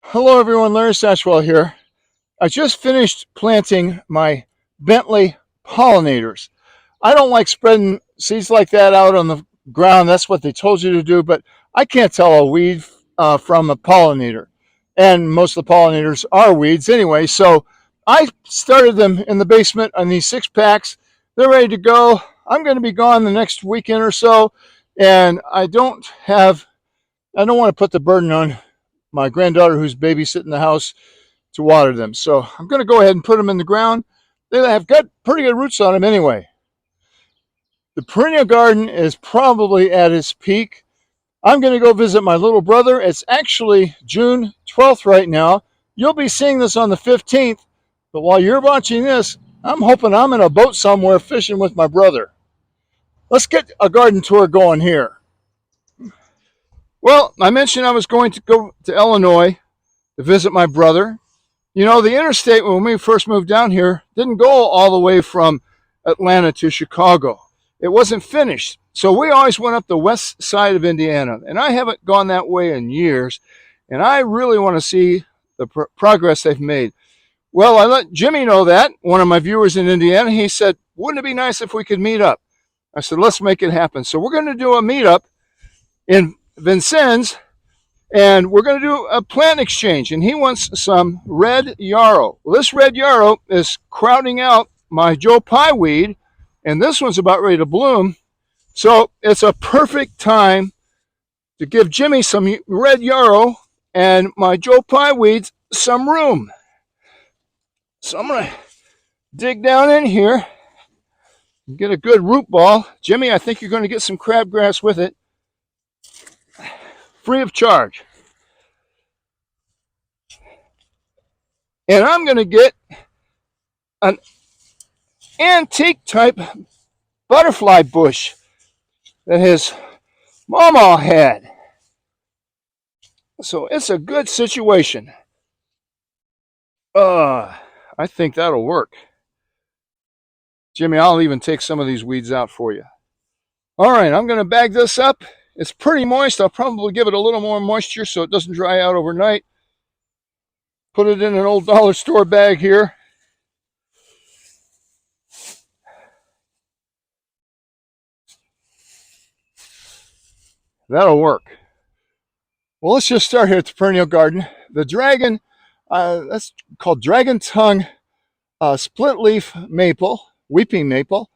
Hello everyone, Larry Satchwell here. I just finished planting my Bentley pollinators. I don't like spreading seeds like that out on the ground. That's what they told you to do, but I can't tell a weed from a pollinator. And most of the pollinators are weeds anyway. So I started them in the basement on these 6 packs. They're ready to go. I'm going to be gone the next weekend or so. And I don't want to put the burden on my granddaughter who's babysitting the house to water them. So I'm going to go ahead and put them in the ground. They have got pretty good roots on them anyway. The perennial garden is probably at its peak. I'm going to go visit my little brother. It's actually June 12th right now. You'll be seeing this on the 15th, but while you're watching this, I'm hoping I'm in a boat somewhere fishing with my brother. Let's get a garden tour going here. Well, I mentioned I was going to go to Illinois to visit my brother. You know, the interstate when we first moved down here didn't go all the way from Atlanta to Chicago. It wasn't finished. So we always went up the west side of Indiana. And I haven't gone that way in years. And I really want to see the progress they've made. Well, I let Jimmy know that, one of my viewers in Indiana. He said, wouldn't it be nice if we could meet up? I said, let's make it happen. So we're going to do a meetup in Vincennes, and we're going to do a plant exchange, and he wants some red yarrow. Well, this red yarrow is crowding out my Joe Pye weed, and this one's about ready to bloom. So it's a perfect time to give Jimmy some red yarrow and my Joe Pye weeds some room. So I'm going to dig down in here and get a good root ball. Jimmy, I think you're going to get some crabgrass with it, free of charge. And I'm going to get an antique type butterfly bush that his mama had. So it's a good situation. I think that'll work. Jimmy, I'll even take some of these weeds out for you. All right, I'm going to bag this up. It's pretty moist. I'll probably give it a little more moisture so it doesn't dry out overnight. Put it in an old dollar store bag here. That'll work. Well, let's just start here at the Perennial Garden. The dragon, that's called dragon tongue split leaf maple, weeping maple,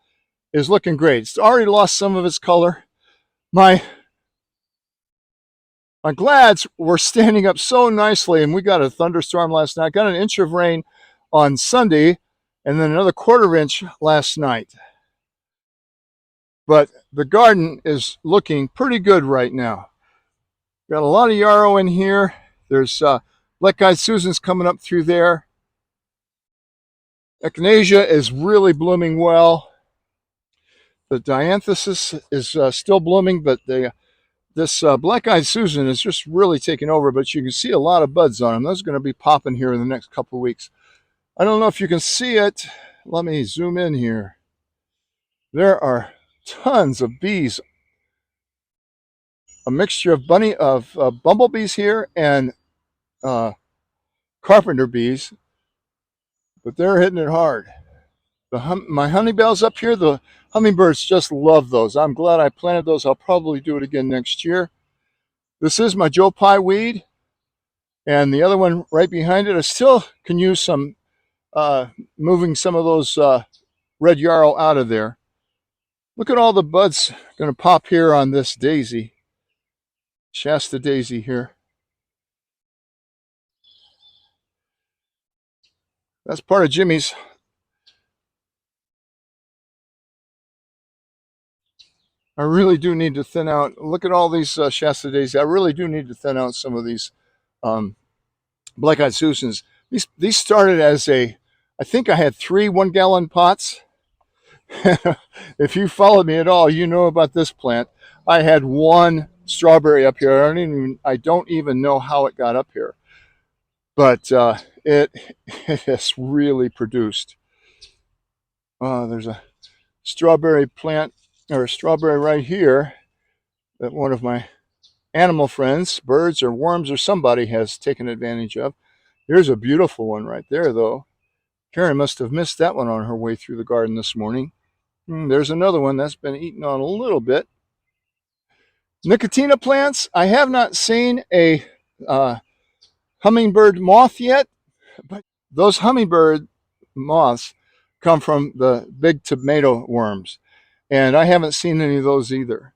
is looking great. It's already lost some of its color. My glads were standing up so nicely, and we got a thunderstorm last night. Got an inch of rain on Sunday, and then another quarter inch last night. But the garden is looking pretty good right now. Got a lot of yarrow in here. There's Blackeyed Susan's coming up through there. Echinacea is really blooming well. The dianthesis is still blooming, but this Blackeyed Susan is just really taking over, but you can see a lot of buds on them. Those are going to be popping here in the next couple of weeks. I don't know if you can see it. Let me zoom in here. There are tons of bees. A mixture of bumblebees here and carpenter bees, but they're hitting it hard. My honeybells up here, the hummingbirds just love those. I'm glad I planted those. I'll probably do it again next year. This is my Joe Pye weed, and the other one right behind it. I still can use some moving some of those red yarrow out of there. Look at all the buds going to pop here on this daisy, Shasta daisy here. That's part of Jimmy's. I really do need to thin out. Look at all these Shasta daisies. I really do need to thin out some of these Blackeyed Susans. These started as I think I had 3 1-gallon pots. If you followed me at all, you know about this plant. I had one strawberry up here. I don't even know how it got up here, but it has really produced. There's a strawberry plant or a strawberry right here that one of my animal friends, birds or worms or somebody has taken advantage of. Here's a beautiful one right there, though. Karen must have missed that one on her way through the garden this morning. There's another one that's been eaten on a little bit. Nicotina plants. I have not seen a hummingbird moth yet, but those hummingbird moths come from the big tomato worms, and I haven't seen any of those either.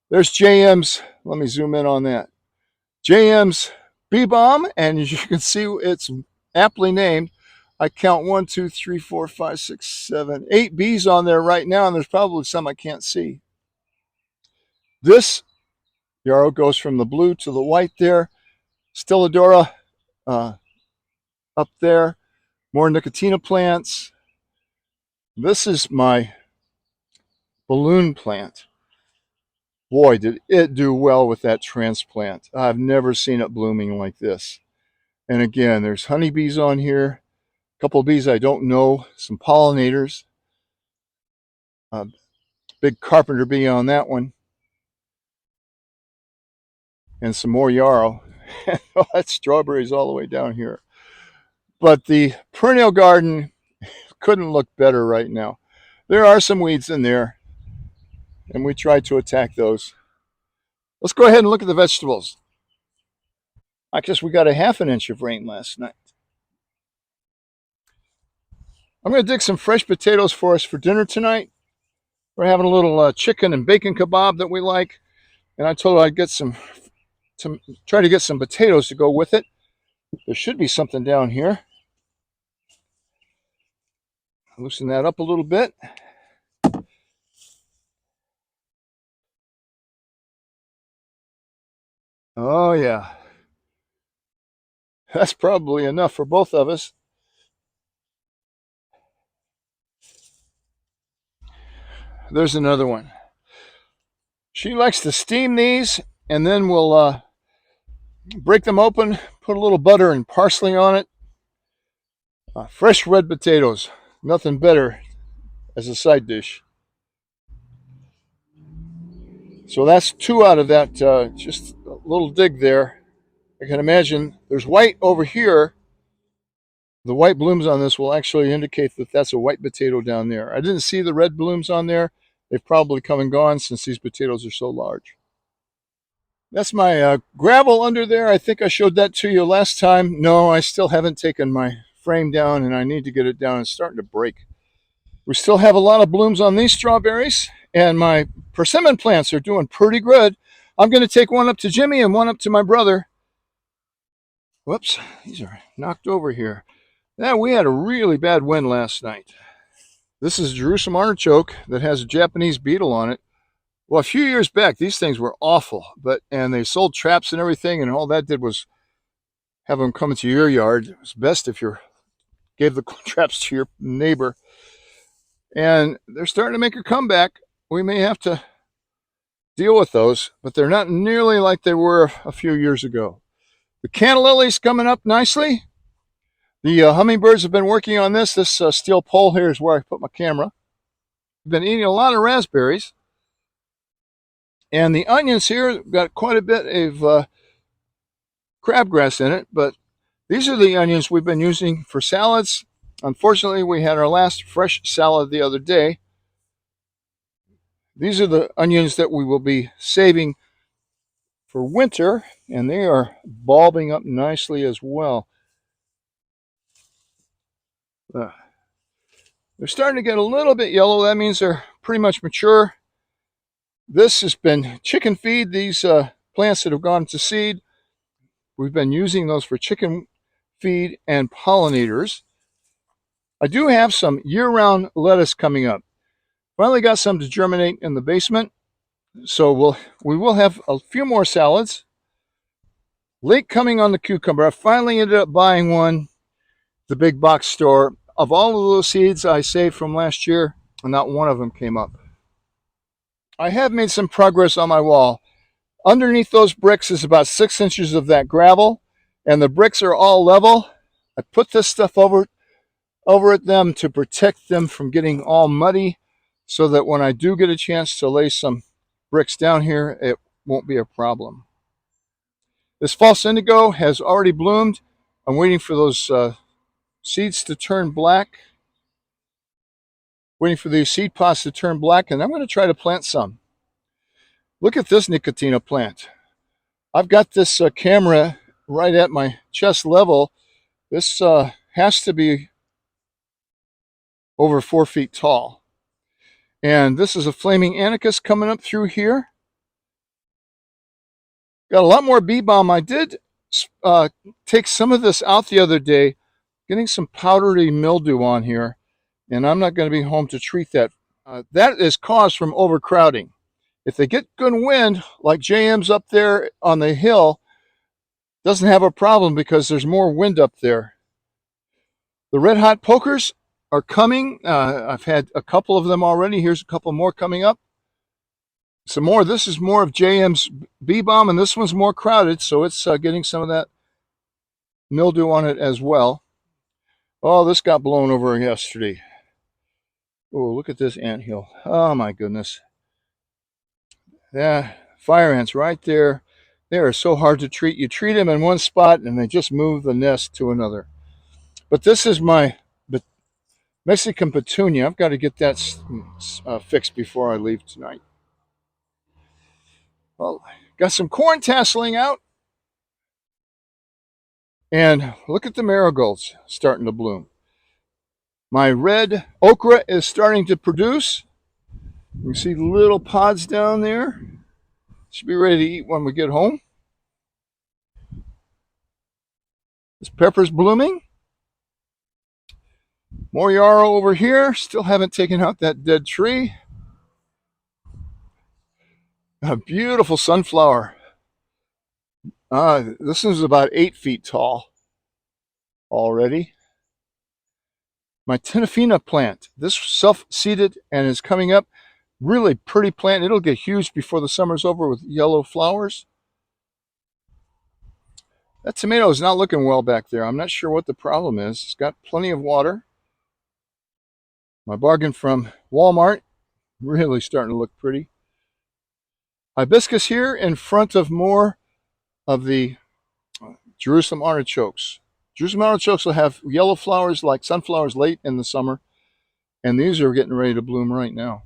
There's JM's. Let me zoom in on that. JM's bee balm, and as you can see, it's aptly named. I count 1, 2, 3, 4, 5, 6, 7, 8 bees on there right now, and there's probably some I can't see. This yarrow goes from the blue to the white there. Stellodora up there. More Nicotina plants. This is my balloon plant. Boy, did it do well with that transplant. I've never seen it blooming like this. And again, there's honeybees on here. A couple of bees I don't know. Some pollinators. Big carpenter bee on that one. And some more yarrow. Oh, that's strawberries all the way down here. But the perennial garden couldn't look better right now. There are some weeds in there, and we try to attack those. Let's go ahead and look at the vegetables. I guess we got a ½ inch of rain last night. I'm going to dig some fresh potatoes for us for dinner tonight. We're having a little chicken and bacon kebab that we like, and I told her I'd get try to get some potatoes to go with it. There should be something down here. Loosen that up a little bit. Oh yeah, that's probably enough for both of us. There's another one. She likes to steam these, and then we'll break them open, put a little butter and parsley on it. Fresh red potatoes, nothing better as a side dish. So that's 2 out of that, just a little dig there. I can imagine there's white over here. The white blooms on this will actually indicate that that's a white potato down there. I didn't see the red blooms on there. They've probably come and gone since these potatoes are so large. That's my gravel under there. I think I showed that to you last time. No, I still haven't taken my frame down, and I need to get it down. It's starting to break. We still have a lot of blooms on these strawberries, and my persimmon plants are doing pretty good. I'm going to take one up to Jimmy and one up to my brother. Whoops, these are knocked over here. Yeah, we had a really bad wind last night. This is Jerusalem artichoke that has a Japanese beetle on it. Well, a few years back, these things were awful, and they sold traps and everything, and all that did was have them come into your yard. It was best if you gave the traps to your neighbor. And they're starting to make a comeback. We may have to deal with those, but they're not nearly like they were a few years ago. The canna lily's coming up nicely. The hummingbirds have been working on this. This steel pole here is where I put my camera. I've been eating a lot of raspberries. And the onions here got quite a bit of crabgrass in it, but these are the onions we've been using for salads. Unfortunately, we had our last fresh salad the other day. These are the onions that we will be saving for winter, and they are bulbing up nicely as well. They're starting to get a little bit yellow. That means they're pretty much mature. This has been chicken feed. These plants that have gone to seed, we've been using those for chicken feed and pollinators. I do have some year-round lettuce coming up. Finally got some to germinate in the basement, so we will have a few more salads. Late coming on the cucumber. I finally ended up buying one, the big box store. Of all of those seeds I saved from last year, not one of them came up. I have made some progress on my wall. Underneath those bricks is about 6 inches of that gravel, and the bricks are all level. I put this stuff over at them to protect them from getting all muddy, so that when I do get a chance to lay some bricks down here, it won't be a problem. This false indigo has already bloomed. I'm waiting for those seeds to turn black. Waiting for these seed pods to turn black, and I'm going to try to plant some. Look at this Nicotina plant. I've got this camera right at my chest level. This has to be over 4 feet tall. And this is a flaming Anicus coming up through here. Got a lot more bee balm. I did take some of this out the other day, getting some powdery mildew on here, and I'm not going to be home to treat that. That is caused from overcrowding. If they get good wind, like JM's up there on the hill, doesn't have a problem because there's more wind up there. The red hot pokers are coming. I've had a couple of them already. Here's a couple more coming up. Some more. This is more of JM's bee balm, and this one's more crowded, so it's getting some of that mildew on it as well. Oh, this got blown over yesterday. Oh, look at this anthill. Oh, my goodness. Yeah, fire ants right there. They are so hard to treat. You treat them in one spot, and they just move the nest to another. But this is my Mexican petunia. I've got to get that fixed before I leave tonight. Well, got some corn tasseling out. And look at the marigolds starting to bloom. My red okra is starting to produce. You can see little pods down there. Should be ready to eat when we get home. This pepper's blooming. More yarrow over here. Still haven't taken out that dead tree. A beautiful sunflower. This is about 8 feet tall already. My Tenafina plant. This self-seeded and is coming up. Really pretty plant. It'll get huge before the summer's over with yellow flowers. That tomato is not looking well back there. I'm not sure what the problem is. It's got plenty of water. My bargain from Walmart, really starting to look pretty. Hibiscus here in front of more of the Jerusalem artichokes. Jerusalem artichokes will have yellow flowers like sunflowers late in the summer, and these are getting ready to bloom right now.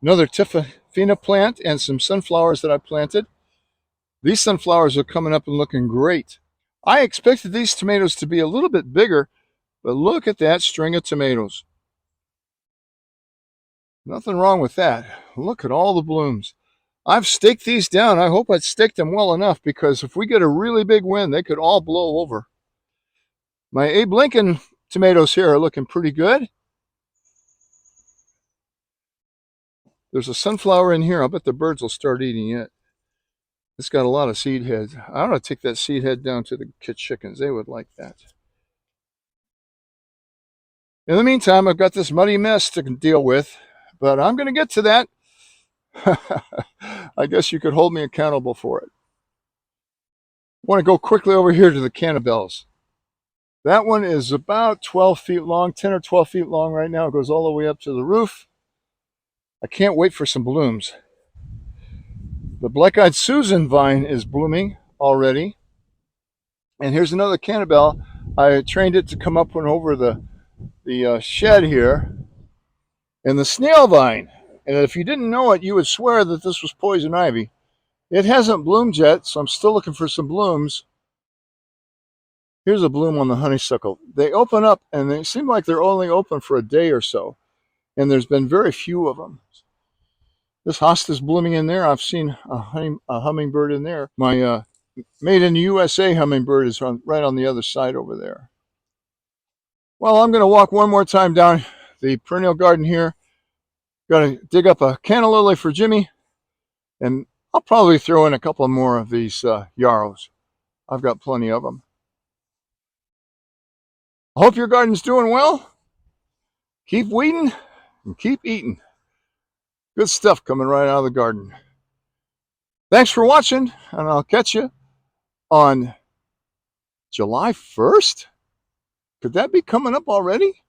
Another Tenafina plant and some sunflowers that I planted. These sunflowers are coming up and looking great. I expected these tomatoes to be a little bit bigger, but look at that string of tomatoes. Nothing wrong with that. Look at all the blooms. I've staked these down. I hope I'd staked them well enough because if we get a really big wind, they could all blow over. My Abe Lincoln tomatoes here are looking pretty good. There's a sunflower in here. I'll bet the birds will start eating it. It's got a lot of seed heads. I ought to take that seed head down to the chickens. They would like that. In the meantime, I've got this muddy mess to deal with, but I'm going to get to that. I guess you could hold me accountable for it. I want to go quickly over here to the cannabelles. That one is about 12 feet long, 10 or 12 feet long right now. It goes all the way up to the roof. I can't wait for some blooms. The Blackeyed Susan vine is blooming already. And here's another cannabelle. I trained it to come up and over the shed here. And the snail vine. And if you didn't know it, you would swear that this was poison ivy. It hasn't bloomed yet, so I'm still looking for some blooms. Here's a bloom on the honeysuckle. They open up, and they seem like they're only open for a day or so. And there's been very few of them. This hosta's blooming in there. I've seen a hummingbird in there. My made in the USA hummingbird is right on the other side over there. Well, I'm going to walk one more time down the perennial garden here. Got to dig up a canna lily for Jimmy. And I'll probably throw in a couple more of these yarrows. I've got plenty of them. I hope your garden's doing well. Keep weeding and keep eating. Good stuff coming right out of the garden. Thanks for watching, and I'll catch you on July 1st. Could that be coming up already?